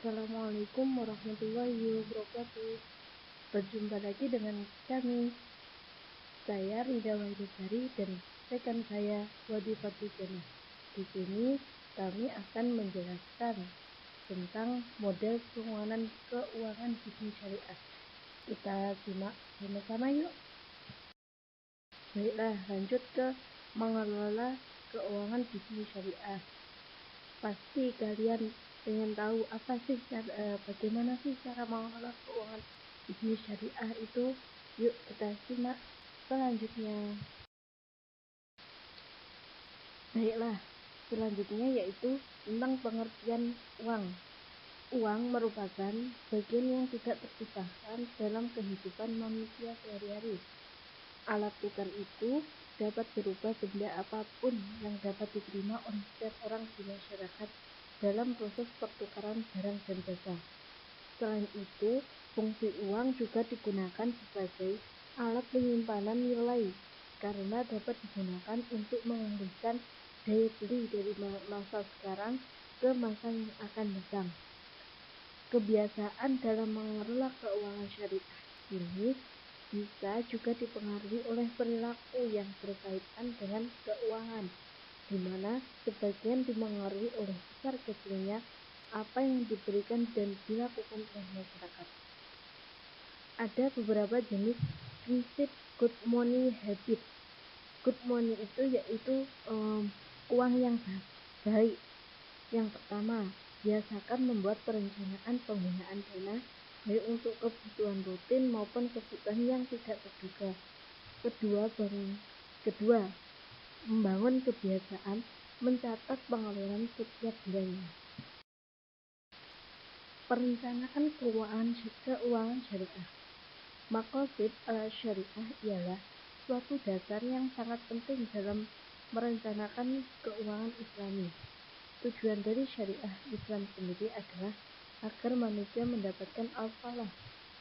Assalamualaikum warahmatullahi wabarakatuh. Berjumpa lagi dengan kami. Saya Rida Wahyudasari dan rekan saya Wadi Fatijana. Di sini kami akan menjelaskan tentang model keuangan bisnis syariah. Kita simak sama-sama yuk. Baiklah, lanjut ke mengelola keuangan bisnis syariah. Pasti kalian ingin tahu bagaimana sih cara mengelola keuangan bisnis syariah itu. Yuk kita simak selanjutnya. Baiklah, selanjutnya yaitu tentang pengertian uang. Uang merupakan bagian yang tidak terpisahkan dalam kehidupan manusia sehari-hari. Alat tukar itu dapat berupa benda apapun yang dapat diterima oleh setiap orang di masyarakat dalam proses pertukaran barang dan jasa. Selain itu, fungsi uang juga digunakan sebagai alat penyimpanan nilai karena dapat digunakan untuk mengalihkan daya beli dari masa sekarang ke masa yang akan datang. Kebiasaan dalam mengelola keuangan syariah ini bisa juga dipengaruhi oleh perilaku yang berkaitan dengan keuangan, di mana sebagian dipengaruhi oleh besar kecilnya apa yang diberikan dan dilakukan oleh masyarakat. Ada beberapa jenis prinsip good money habit. Good money itu yaitu uang yang baik. Yang pertama, biasakan membuat perencanaan penggunaan dana baik untuk kebutuhan rutin maupun kebutuhan yang tidak terduga. Kedua, membangun kebiasaan mencatat pengeluaran setiap bulannya. Perencanaan keuangan syariah. Maqasid syariah ialah suatu dasar yang sangat penting dalam merencanakan keuangan Islami. Tujuan dari syariah Islam sendiri adalah agar manusia mendapatkan al-falah,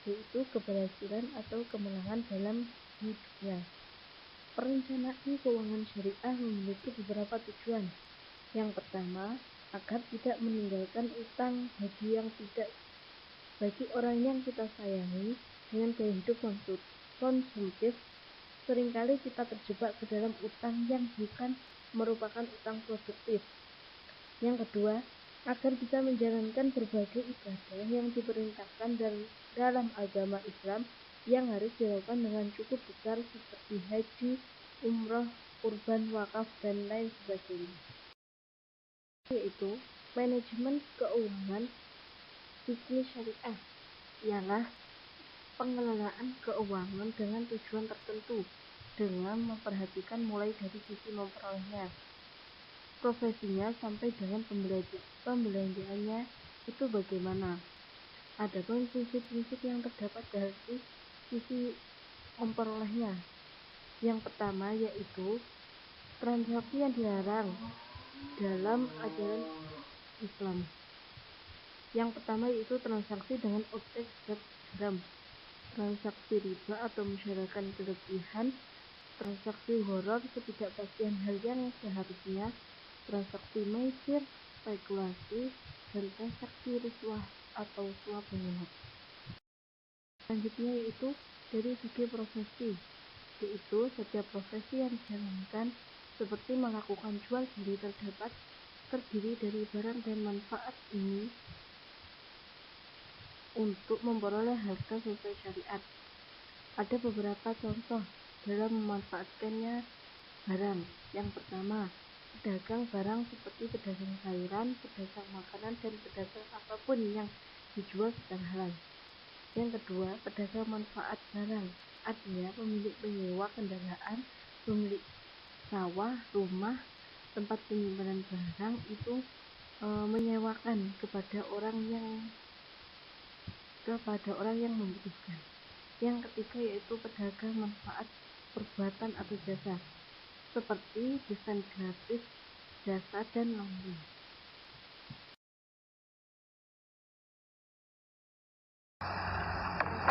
yaitu keberhasilan atau kemenangan dalam hidupnya. Perencanaan keuangan syariah memiliki beberapa tujuan. Yang pertama, agar tidak meninggalkan utang bagi orang yang kita sayangi. Dengan gaya hidup konsumtif, seringkali kita terjebak ke dalam utang yang bukan merupakan utang produktif. Yang kedua, agar bisa menjalankan berbagai ibadah yang diperintahkan dalam agama Islam yang harus dilakukan dengan cukup besar seperti haji, umroh, kurban, wakaf, dan lain sebagainya. Yaitu manajemen keuangan bisnis syariah ialah pengelolaan keuangan dengan tujuan tertentu dengan memperhatikan mulai dari sisi memperolehnya, profesinya sampai dengan pembelanjaannya itu bagaimana. Adapun prinsip-prinsip yang terdapat dari sisi memperolehnya. Yang pertama yaitu transaksi yang dilarang dalam ajaran Islam. Yang pertama yaitu transaksi dengan objek zat haram, transaksi riba atau mensyaratkan kelebihan, transaksi horor, ketidakpastian hal yang seharusnya, transaksi maisir, spekulasi, dan transaksi risuah atau suap menyuap. Selanjutnya yaitu dari segi profesi, yaitu setiap profesi yang dijalankan seperti melakukan jual beli terdiri dari barang dan manfaat ini untuk memperoleh harga sesuai syariat. Ada beberapa contoh dalam memanfaatkannya barang. Yang pertama, pedagang barang seperti pedagang sayuran, pedagang makanan, dan pedagang apapun yang dijual secara halal. Yang kedua, pedagang manfaat barang, artinya pemilik penyewa kendaraan, pemilik sawah, rumah, tempat penyimpanan barang itu menyewakan kepada orang yang membutuhkan. Yang ketiga yaitu pedagang manfaat perbuatan atau jasa, seperti desain grafis, jasa, dan lainnya.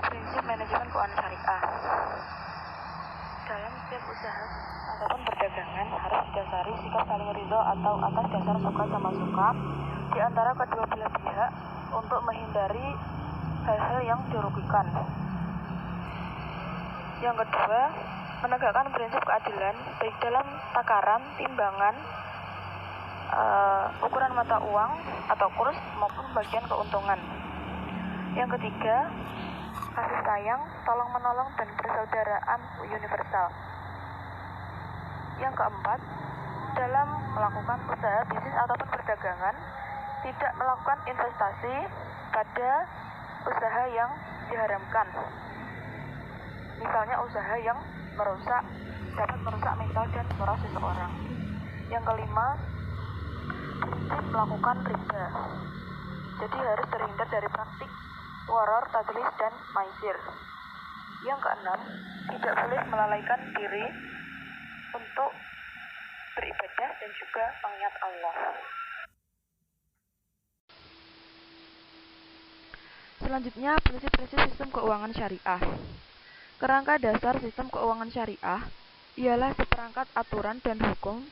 Prinsip manajemen keuangan syariah. Dalam setiap usaha ataupun perdagangan harus didasari sikap saling ridho atau atas dasar suka sama suka di antara kedua belah pihak untuk menghindari hal-hal yang dirugikan. Yang kedua, menegakkan prinsip keadilan baik dalam takaran, timbangan, ukuran mata uang atau kurs maupun bagian keuntungan. Yang ketiga, kasih sayang, tolong menolong dan persaudaraan universal. Yang keempat, dalam melakukan usaha bisnis ataupun perdagangan, tidak melakukan investasi pada usaha yang diharamkan. Misalnya usaha yang dapat merusak mental dan moral seseorang. Yang kelima, prinsip melakukan riba. Jadi harus terhindar dari praktik waror, tadlis, dan maisir. Yang keenam, tidak boleh melalaikan diri untuk beribadah dan juga mengingat Allah. Selanjutnya, prinsip-prinsip sistem keuangan syariah. Kerangka dasar sistem keuangan syariah ialah seperangkat aturan dan hukum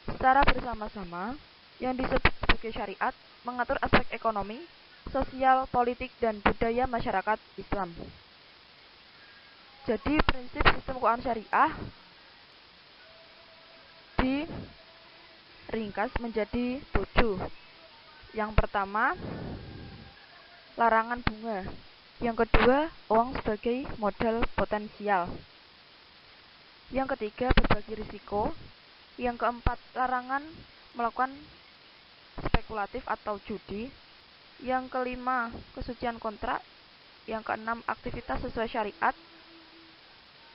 secara bersama-sama yang disebut sebagai syariat, mengatur aspek ekonomi, sosial, politik, dan budaya masyarakat Islam. Jadi, prinsip sistem keuangan syariah diringkas menjadi 7. Yang pertama, larangan bunga. Yang kedua, uang sebagai modal potensial. Yang ketiga, berbagi risiko. Yang keempat, larangan melakukan spekulatif atau judi. Yang kelima, kesucian kontrak. Yang keenam, aktivitas sesuai syariat.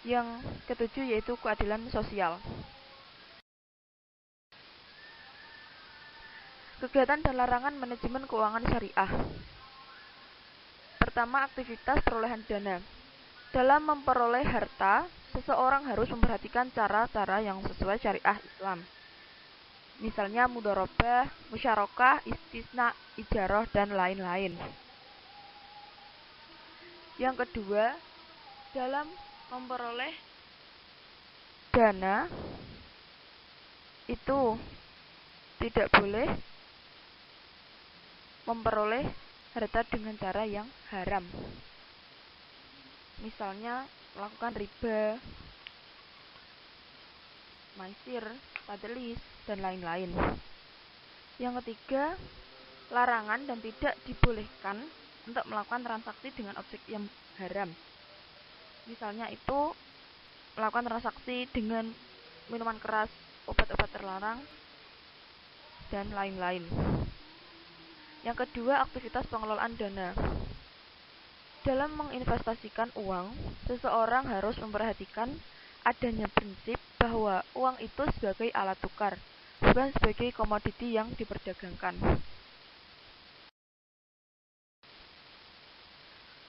Yang ketujuh yaitu keadilan sosial. Kegiatan dan larangan manajemen keuangan syariah. Pertama, aktivitas perolehan dana. Dalam memperoleh harta, seseorang harus memperhatikan cara-cara yang sesuai syariah Islam. Misalnya mudharabah, musyarakah, istisna, ijarah, dan lain-lain. Yang kedua, dalam memperoleh dana itu tidak boleh memperoleh harta dengan cara yang haram. Misalnya melakukan riba, maisir, tadlis, dan lain-lain. Yang ketiga, larangan dan tidak dibolehkan untuk melakukan transaksi dengan objek yang haram. Misalnya itu melakukan transaksi dengan minuman keras, obat-obat terlarang, dan lain-lain. Yang kedua, aktivitas pengelolaan dana. Dalam menginvestasikan uang, seseorang harus memperhatikan adanya prinsip bahwa uang itu sebagai alat tukar, bukan sebagai komoditi yang diperdagangkan.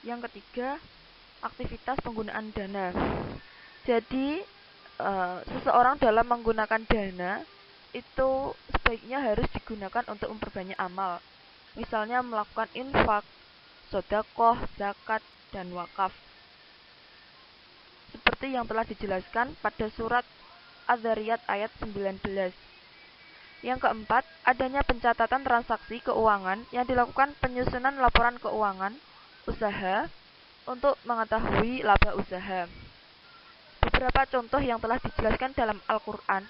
Yang ketiga, aktivitas penggunaan dana. Jadi, seseorang dalam menggunakan dana itu sebaiknya harus digunakan untuk memperbanyak amal. Misalnya melakukan infak, sedekah, zakat, dan wakaf. Seperti yang telah dijelaskan pada surat Az-Zariyat ayat 19. Yang keempat, adanya pencatatan transaksi keuangan yang dilakukan penyusunan laporan keuangan usaha untuk mengetahui laba usaha. Beberapa contoh yang telah dijelaskan dalam Al-Quran,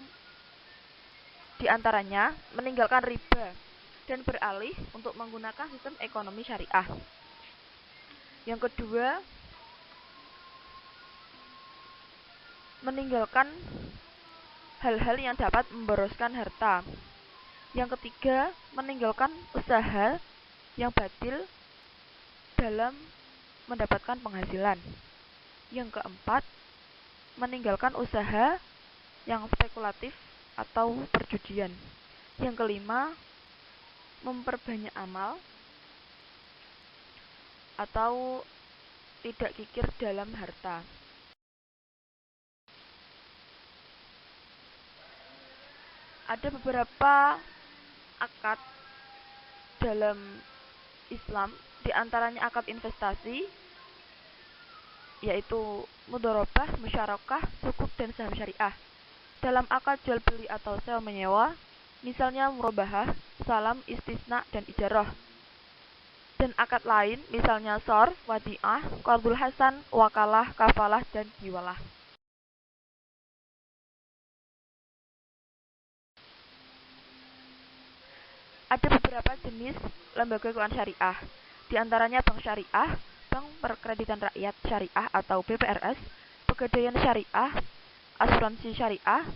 di antaranya meninggalkan riba dan beralih untuk menggunakan sistem ekonomi syariah. Yang kedua, meninggalkan hal-hal yang dapat memboroskan harta. Yang ketiga, meninggalkan usaha yang batil dalam mendapatkan penghasilan. Yang keempat, meninggalkan usaha yang spekulatif atau perjudian. Yang kelima, memperbanyak amal atau tidak kikir dalam harta. Ada beberapa akad dalam Islam, di antaranya akad investasi, yaitu mudharabah, musyarakah, sukuk, dan saham syariah. Dalam akad jual beli atau sewa menyewa, misalnya murabahah, salam, istisna, dan ijarah. dan akad lain, misalnya sor, wadi'ah, qardul hasan, wakalah, kafalah, dan hiwalah. Ada beberapa jenis lembaga keuangan syariah, di antaranya bank syariah, bank perkreditan rakyat syariah atau BPRS, pegadaian syariah, asuransi syariah,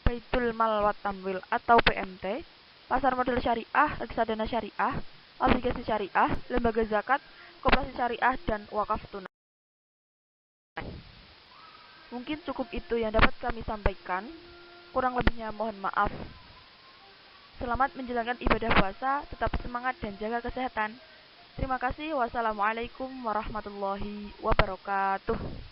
baitul mal wat tamwil atau BMT, pasar modal syariah, reksadana syariah, obligasi syariah, lembaga zakat, koperasi syariah, dan wakaf tunai. Mungkin cukup itu yang dapat kami sampaikan, kurang lebihnya mohon maaf. Selamat menjalankan ibadah puasa, tetap semangat dan jaga kesehatan. Terima kasih. Wassalamualaikum warahmatullahi wabarakatuh.